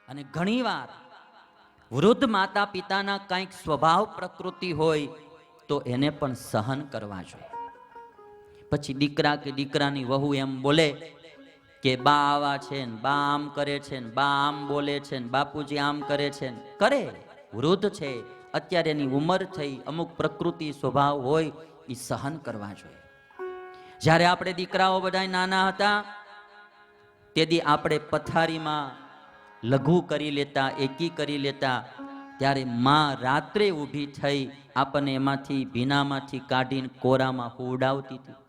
અને ઘણીવાર વૃદ્ધ માતા પિતાના કંઈક સ્વભાવ પ્રકૃતિ હોય તો એને પણ સહન કરવા જોઈએ. પછી દીકરા કે દીકરાની વહુ એમ બોલે કે બા આવા છે ને બા આમ કરે છે ને બા આમ બોલે છે ને બાપુજી આમ કરે છે ને કરે. વૃદ્ધ છે, અત્યારે એની ઉંમર થઈ, અમુક પ્રકૃતિ સ્વભાવ હોય એ સહન કરવા જોઈએ. જ્યારે આપણે દીકરાઓ બધા નાના હતા તેથી આપણે પથારીમાં લઘુ કરી લેતા, એકી કરી લેતા, ત્યારે માં રાત્રે ઊભી થઈ આપણને એમાંથી ભીનામાંથી કાઢીને કોરામાં હુવડાવતી હતી.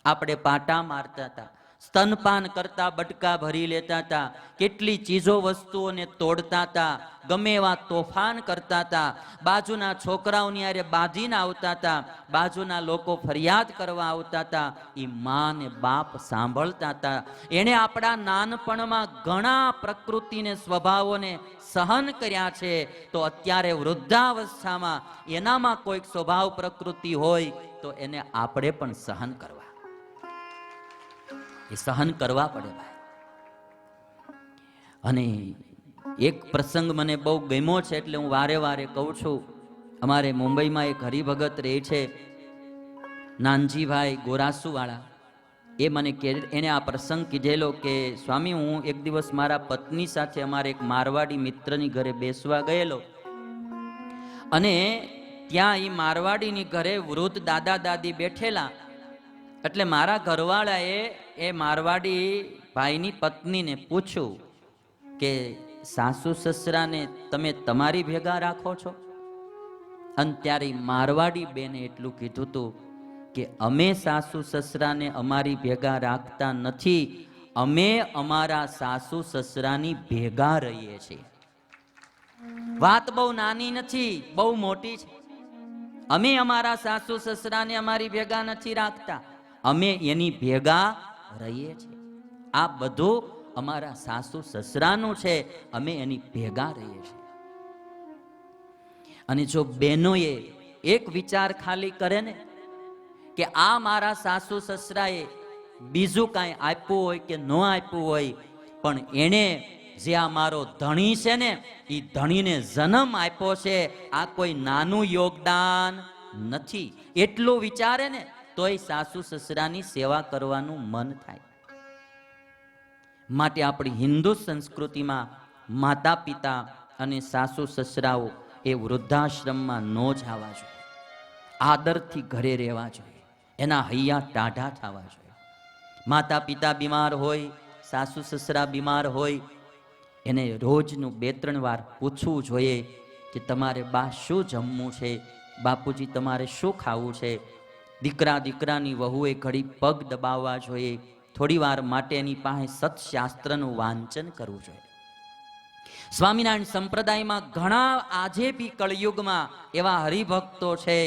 આપણે પાટા મારતા હતા, સ્તનપાન કરતા બટકા ભરી લેતા હતા, કેટલી ચીજો વસ્તુઓને તોડતા હતા, ગમે એવા તોફાન કરતા હતા, બાજુના છોકરાઓની હારે બાંધીને આવતા હતા, બાજુના લોકો ફરિયાદ કરવા આવતા હતા, એ માં ને બાપ સાંભળતા હતા. એણે આપણા નાનપણમાં ઘણા પ્રકૃતિને સ્વભાવોને સહન કર્યા છે. તો અત્યારે વૃદ્ધાવસ્થામાં એનામાં કોઈક સ્વભાવ પ્રકૃતિ હોય તો એને આપણે પણ સહન કરવા, એ સહન કરવા પડે ભાઈ. અને એક પ્રસંગ મને બહુ ગમ્યો છે એટલે હું વારે વારે કહું છું. અમારે મુંબઈમાં એક હરિભગત રહે છે, નાનજીભાઈ ગોરાસુ વાળા. એ મને એને આ પ્રસંગ કીધેલો કે સ્વામી, હું એક દિવસ મારા પત્ની સાથે અમારે એક મારવાડી મિત્રની ઘરે બેસવા ગયેલો અને ત્યાં એ મારવાડીની ઘરે વૃદ્ધ દાદા દાદી બેઠેલા. એટલે મારા ઘરવાળાએ એ મારવાડી ભાઈની પત્નીને પૂછ્યું કે સાસુ સસરાને તમે તમારી ભેગા રાખો છો? અને ત્યારે મારવાડી બેને એટલું કીધું હતું કે અમે સાસુ સસરાને અમારી ભેગા રાખતા નથી, અમે અમારા સાસુ સસરાની ભેગા રહીએ છીએ. વાત બહુ નાની નથી, બહુ મોટી છે. અમે અમારા સાસુ સસરાને અમારી ભેગા નથી રાખતા, અમે એની ભેગા રહીએ છીએ. આ બધું અમારા સાસુ સસરાનું છે, અમે એની ભેગા રહીએ છીએ. અને જો બહેનોએ એક વિચાર ખાલી કરે ને કે આ મારા સાસુ સસરાએ બીજું કાંઈ આપ્યું હોય કે ન આપ્યું હોય, પણ એણે જે આ મારો ધણી છે ને એ ધણીને જન્મ આપ્યો છે, આ કોઈ નાનું યોગદાન નથી, એટલું વિચારે ને તોય સાસુ સસરાની સેવા કરવાનું મન થાય. માટે આપણી હિન્દુ સંસ્કૃતિમાં માતા પિતા અને સાસુ સસરાઓ એ વૃદ્ધાશ્રમમાં ન જવા જોઈએ, આદરથી ઘરે રહેવા જોઈએ, એના હૈયા ટાઢા થવા જોઈએ. માતા પિતા બીમાર હોય, સાસુ સસરા બીમાર હોય, એને રોજનું 2-3 વાર પૂછવું જોઈએ કે તમારે બા શું જમવું છે, બાપુજી તમારે શું ખાવું છે. દીકરા દીકરાની વહુએ ઘડી પગ દબાવવા જોઈએ, થોડી વાર માટે એની પાસે સત્શાસ્ત્રનું વાંચન કરવું જોઈએ. સ્વામિનારાયણ સંપ્રદાયમાં ઘણા આજે બી કળયુગમાં એવા હરિભક્તો છે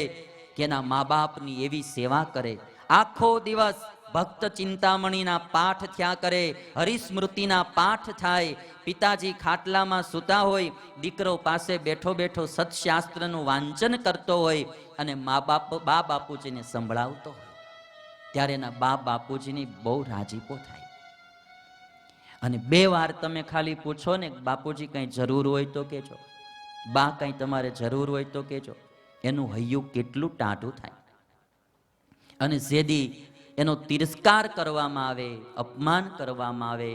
કે એના મા બાપની એવી સેવા કરે, આખો દિવસ ભક્ત ચિંતામણીના પાઠ થયા કરે, હરિસ્મૃતિના પાઠ થાય, પિતાજી ખાટલામાં સૂતા હોય, દીકરો પાસે બેઠો બેઠો સત્શાસ્ત્રનું વાંચન કરતો હોય અને બા બાપુજીને સંભળાવતો હોય, ત્યારે એના બા બાપુજીની બહુ રાજીપો થાય. અને 2 વાર તમે ખાલી પૂછો ને બાપુજી કંઈ જરૂર હોય તો કહેજો, બા કંઈ તમારે જરૂર હોય તો કહેજો, એનું હૈયું કેટલું ટાઢું થાય. અને જેદી એનો તિરસ્કાર કરવામાં આવે, અપમાન કરવામાં આવે,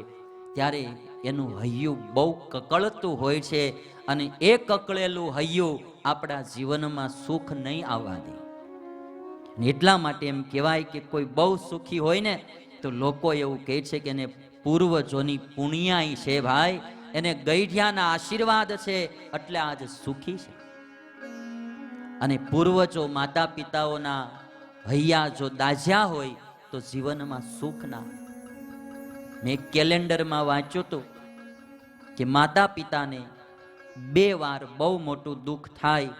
ત્યારે એનું હૈયું બહુ કકળતું હોય છે. અને એ કકળેલું હૈયું આપણા જીવનમાં સુખ નહીં આવવા દે. એટલા માટે એમ કહેવાય કે કોઈ બહુ સુખી હોય ને તો લોકો એવું કહે છે કે એને પૂર્વજોની પુણ્યાઈ છે ભાઈ, એને ગઈઢિયાના આશીર્વાદ છે એટલે આજ સુખી છે. અને પૂર્વજો માતા પિતાઓના હૈયા જો દાઝ્યા હોય તો જીવનમાં સુખ ના. મેં કેલેન્ડરમાં વાંચ્યું હતું કે માતા પિતાને 2 વાર બહુ મોટું દુઃખ થાય,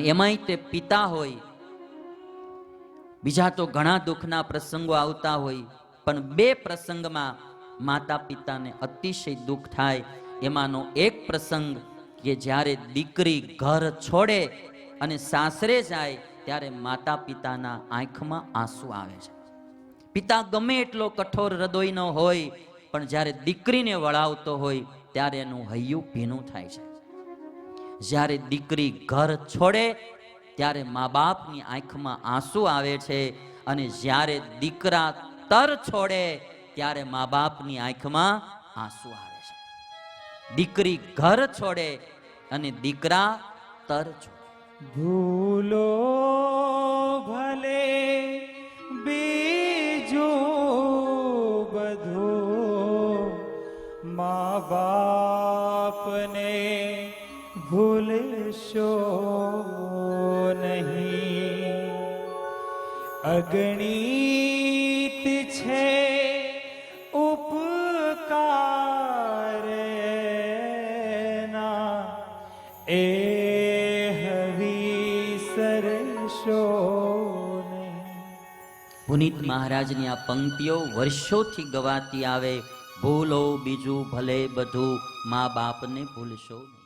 એમાંય તે પિતા હોય, બીજા તો ઘણા દુઃખના પ્રસંગો આવતા હોય, પણ 2 પ્રસંગમાં માતા પિતાને અતિશય દુઃખ થાય. એમાંનો એક પ્રસંગ કે જ્યારે દીકરી ઘર છોડે અને સાસરે જાય ત્યારે માતા પિતાના આંખમાં આંસુ આવે છે. પિતા ગમે એટલો કઠોર હૃદયનો હોય પણ જ્યારે દીકરીને વળાવતો હોય ત્યારે એનું હૈયું ભીનું થાય છે. જ્યારે દીકરી ઘર છોડે ત્યારે મા બાપની આંખમાં આંસુ આવે છે, અને જ્યારે દીકરા તર છોડે ત્યારે મા બાપની આંખમાં આંસુ આવે છે. દીકરી ઘર છોડે અને દીકરા તર છોડે. ભૂલો ભલે બીજું બધું, મા બાપને ભૂલશો નહીં. અગણિત છે ઉપકાર એના, એ હવિસરશો નહીં. પુનિત મહારાજની આ પંક્તિઓ વર્ષોથી ગવાતી આવે. ભૂલો બીજું ભલે બધું, મા બાપને ભૂલશો નહીં.